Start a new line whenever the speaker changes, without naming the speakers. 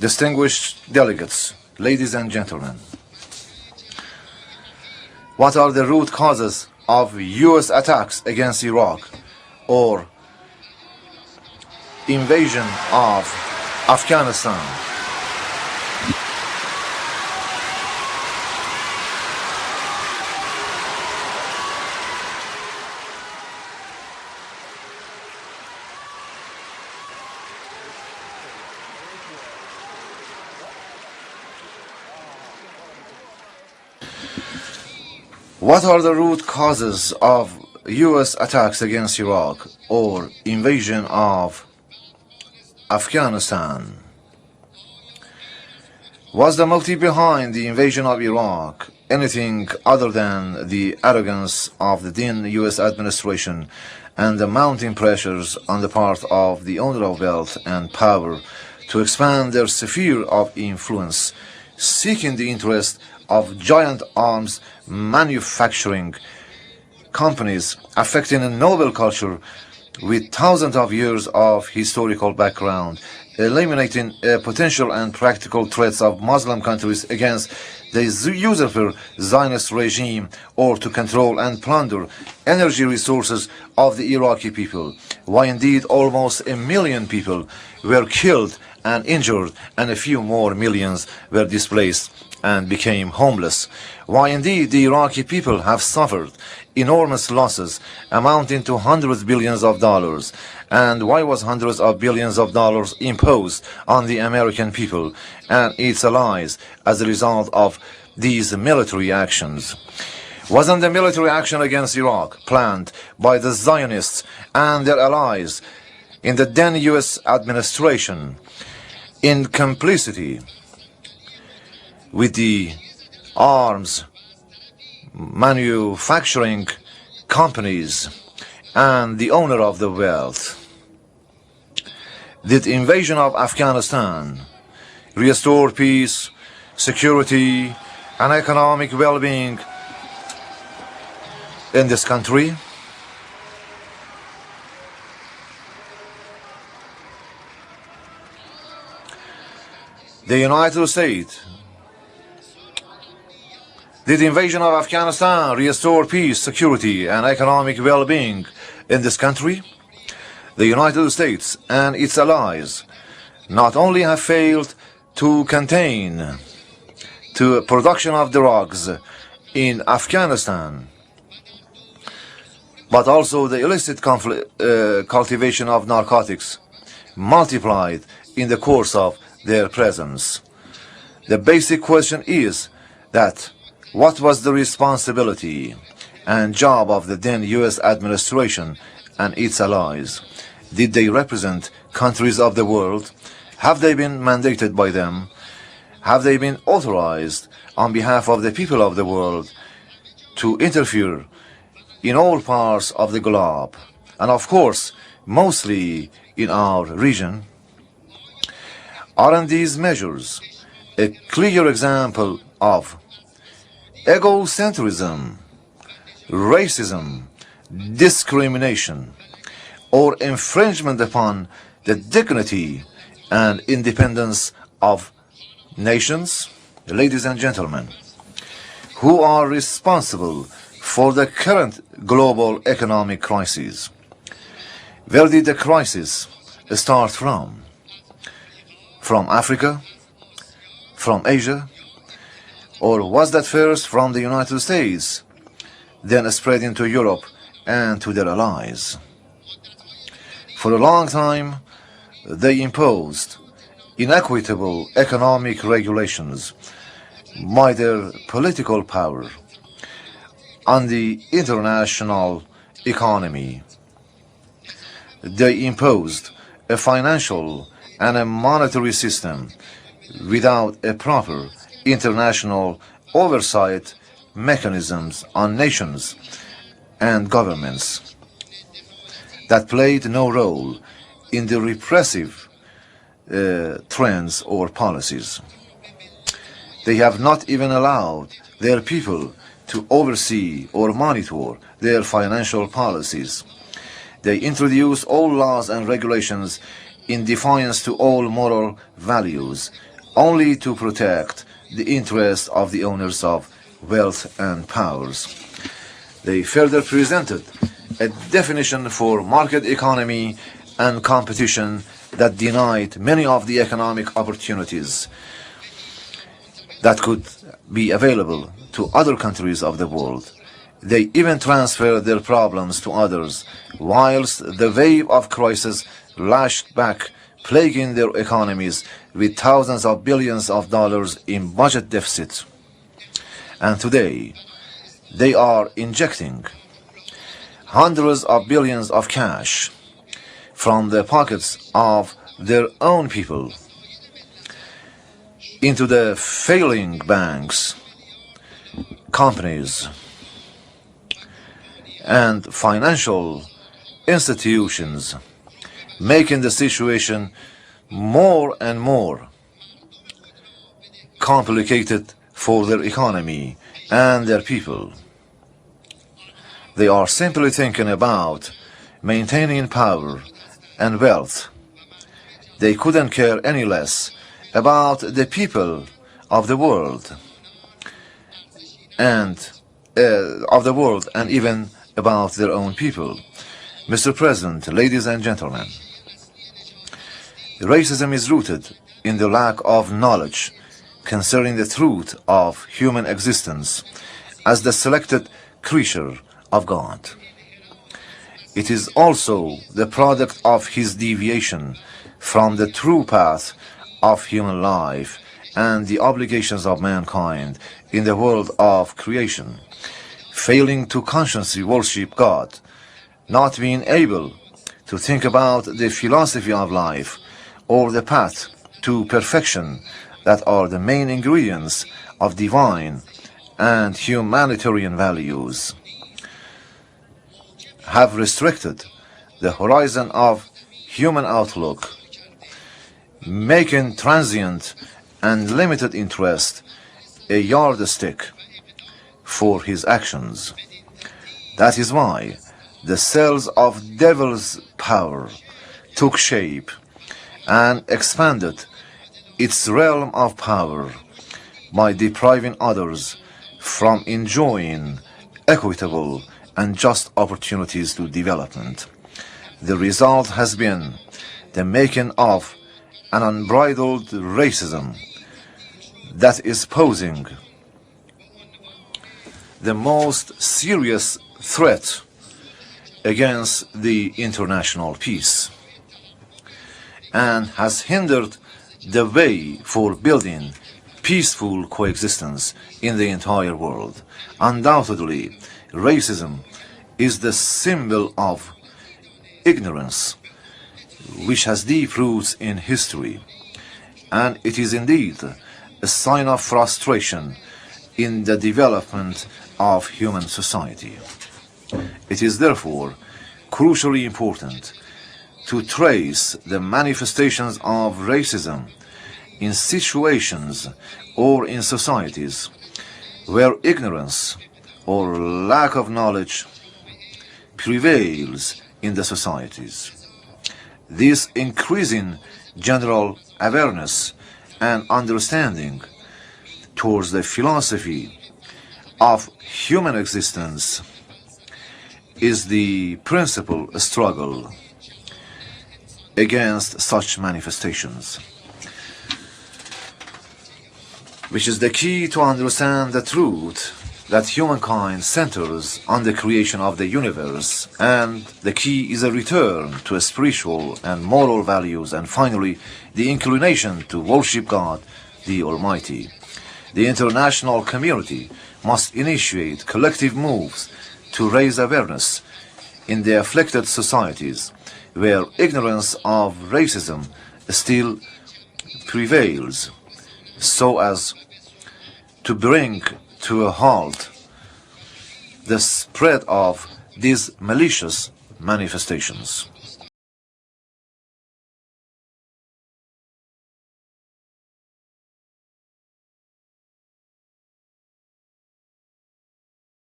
Distinguished delegates, ladies and gentlemen, what are the root causes of U.S. attacks against Iraq or invasion of Afghanistan? What are the root causes of U.S. attacks against Iraq or invasion of Afghanistan? Was the motive behind the invasion of Iraq anything other than the arrogance of the then U.S. administration and the mounting pressures on the part of the owner of wealth and power to expand their sphere of influence, seeking the interest of giant arms manufacturing companies affecting a noble culture with thousands of years of historical background, eliminating potential and practical threats of Muslim countries against the usurper Zionist regime, or to control and plunder energy resources of the Iraqi people. Why indeed almost 1 million people were killed and injured, and a few more millions were displaced and became homeless. Why indeed the Iraqi people have suffered enormous losses amounting to hundreds of billions of dollars, and why was hundreds of billions of dollars imposed on the American people and its allies as a result of these military actions? Wasn't the military action against Iraq planned by the Zionists and their allies in the then U.S. administration in complicity with the arms manufacturing companies and the owner of the wealth? Did invasion of Afghanistan restore peace, security, and economic well-being in this country? The United States. Did the invasion of Afghanistan restore peace, security, and economic well-being in this country? The United States and its allies not only have failed to contain the production of drugs in Afghanistan, but also the illicit cultivation of narcotics multiplied in the course of their presence. The basic question is that what was the responsibility and job of the then U.S. administration and its allies? Did they represent countries of the world? Have they been mandated by them? Have they been authorized on behalf of the people of the world to interfere in all parts of the globe, and of course mostly in our region? Aren't these measures a clear example of egocentrism, racism, discrimination, or infringement upon the dignity and independence of nations? Ladies and gentlemen, who are responsible for the current global economic crisis? Where did the crisis start from? From Africa? From Asia? Or was that first from the United States, then spread into Europe and to their allies? For a long time, they imposed inequitable economic regulations by their political power on the international economy. They imposed a financial and a monetary system without a proper international oversight mechanisms on nations and governments that played no role in the repressive trends or policies. They have not even allowed their people to oversee or monitor their financial policies. They introduce all laws and regulations in defiance to all moral values only to protect the interests of the owners of wealth and powers. They further presented a definition for market economy and competition that denied many of the economic opportunities that could be available to other countries of the world. They even transferred their problems to others, whilst the wave of crisis lashed back, plaguing their economies with thousands of billions of dollars in budget deficit. And today, they are injecting hundreds of billions of cash from the pockets of their own people into the failing banks, companies, and financial institutions, making the situation more and more complicated for their economy and their people. They are simply thinking about maintaining power and wealth. They couldn't care any less about the people of the world and even about their own people. Mr. President, ladies and gentlemen, racism is rooted in the lack of knowledge concerning the truth of human existence as the selected creature of God. It is also the product of his deviation from the true path of human life and the obligations of mankind in the world of creation, failing to consciously worship God, not being able to think about the philosophy of life or the path to perfection that are the main ingredients of divine and humanitarian values, have restricted the horizon of human outlook, making transient and limited interest a yardstick for his actions. That is why the cells of devil's power took shape and expanded its realm of power by depriving others from enjoying equitable and just opportunities to development. The result has been the making of an unbridled racism that is posing the most serious threat against the international peace and has hindered the way for building peaceful coexistence in the entire world. Undoubtedly, racism is the symbol of ignorance, which has deep roots in history, and it is indeed a sign of frustration in the development of human society. It is therefore crucially important to trace the manifestations of racism in situations or in societies where ignorance or lack of knowledge prevails in the societies. This increasing general awareness and understanding towards the philosophy of human existence is the principal struggle against such manifestations, which is the key to understand the truth that humankind centers on the creation of the universe, and the key is a return to spiritual and moral values, and finally, the inclination to worship God, the Almighty. The international community must initiate collective moves to raise awareness in the afflicted societies where ignorance of racism still prevails, so as to bring to a halt the spread of these malicious manifestations.